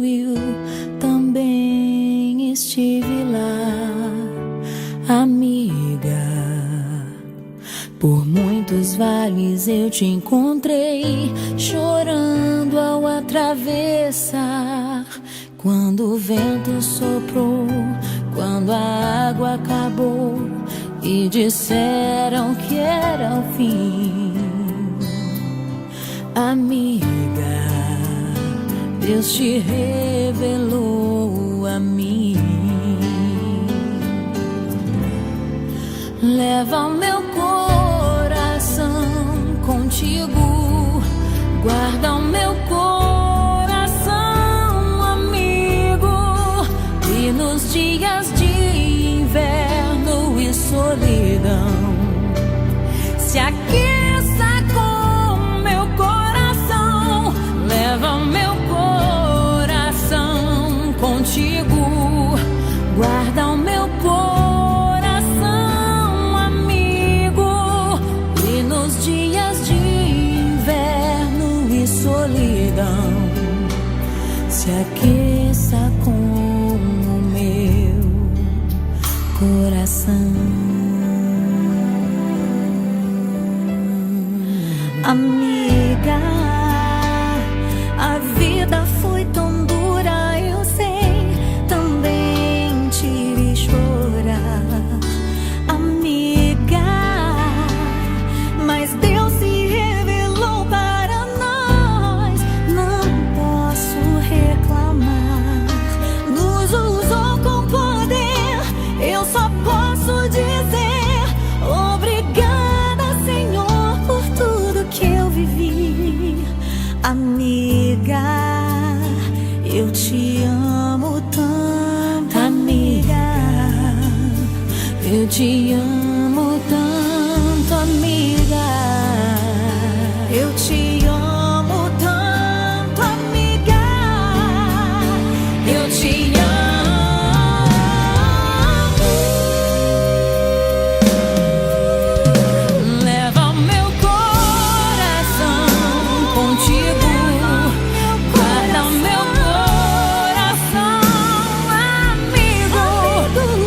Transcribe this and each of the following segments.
eu também estive lá, amiga. Por muitos vales eu te encontrei, chorando ao atravessar. Quando o vento soprou, quando a água acabou e disseram que era o fim. Amiga, Deus te revelou a mim. Leva o meu coração contigo, guarda o meu coração, amigo. E nos dias de inverno e solidão, se aqueça com meu coração. Leva o meu coração contigo, guarda o meu coração, amigo. E nos dias de inverno e solidão, se aqueça com o meu coração. Amiga, a vida foi tão dura, eu sei, também te vi chorar. Amiga, mas Deus se revelou para nós, não posso reclamar. Nos usou com poder, eu só posso dizer obrigada, Senhor, por tudo que eu vivi. Amiga, eu te amo tanto, amiga. Eu te amo tanto, amiga. Eu te amo tanto, amiga. Eu te amo. Leva o meu coração contigo, guarda o meu coração, amigo.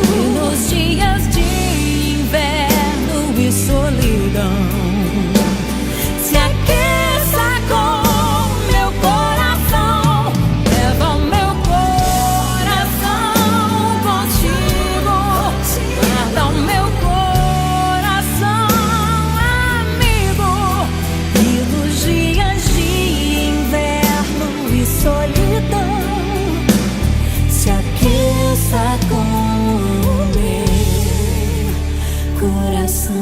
E nos dias de inverno e solidão, se aqueça com meu coração. Leva o meu coração contigo, guarda o meu coração, amigo. E nos dias de inverno e solidão, se aqueça com o meu coração.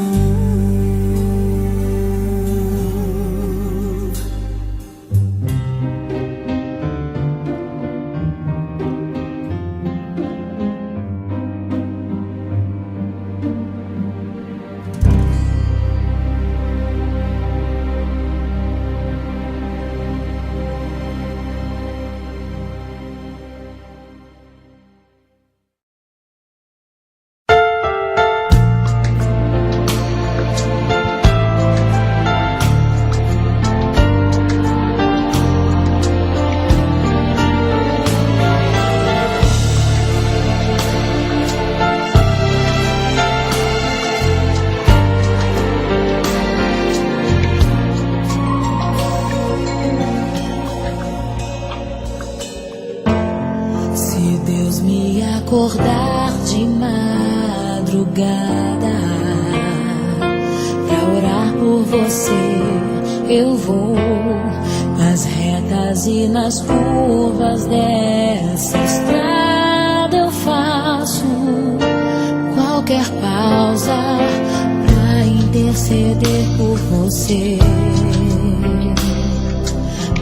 Se Deus me acordar de madrugada pra orar por você, eu vou nas retas e nas curvas dessa estrada. Eu faço qualquer pausa pra interceder por você,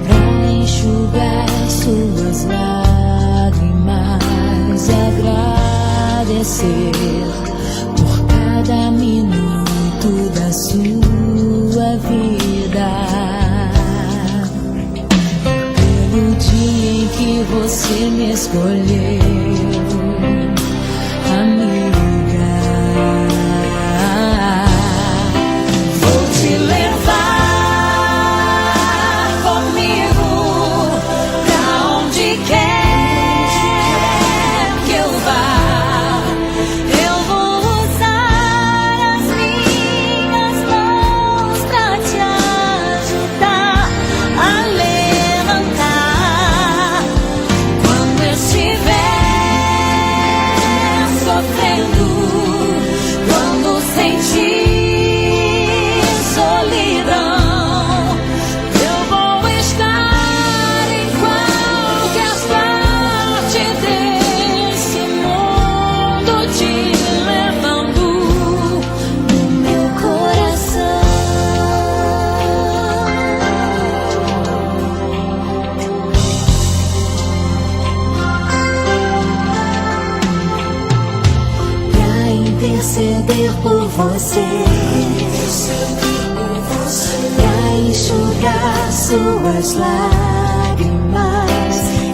pra enxugar suas lágrimas e agradecer por cada minuto da sua vida, pelo dia em que você me escolheu, amiga. Vou te levar comigo pra onde quer por você, pra enxugar suas lágrimas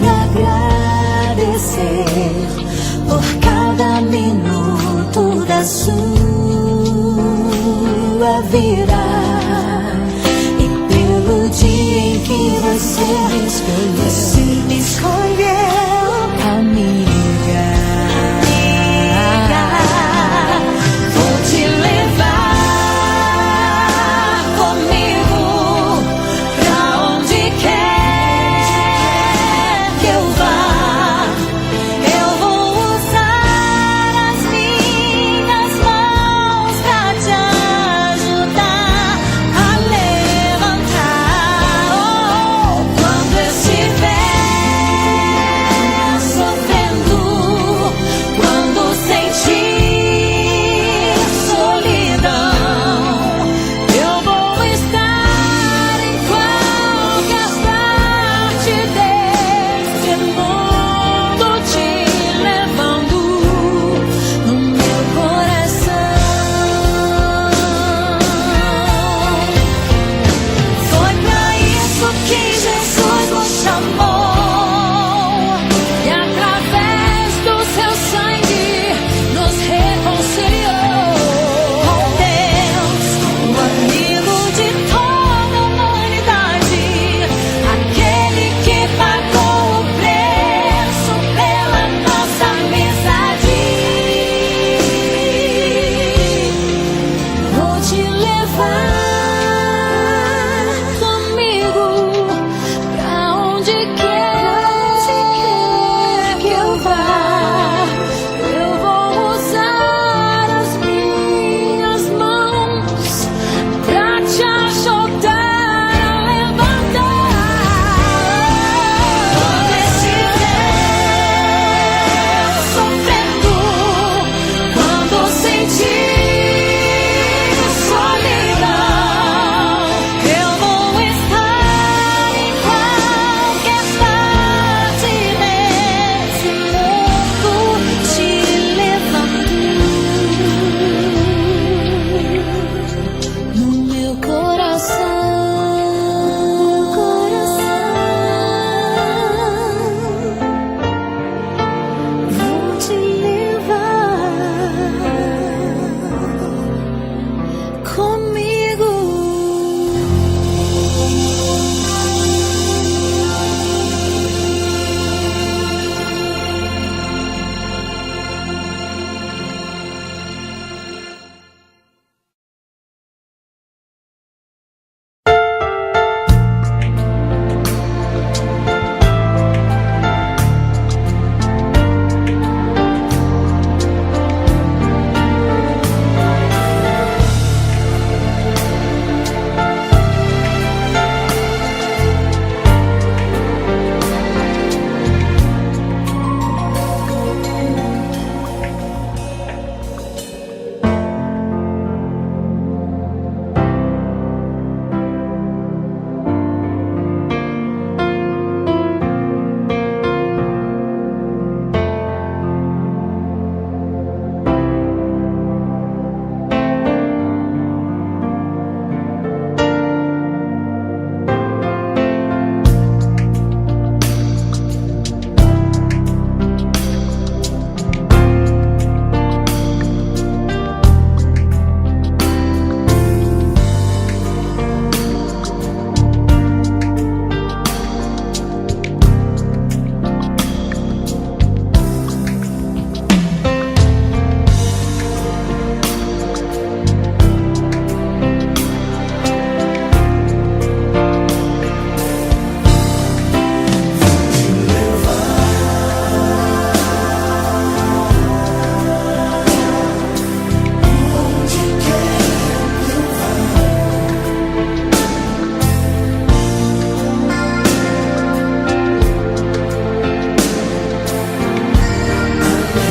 e agradecer por cada minuto da sua vida e pelo dia em que você me escolheu.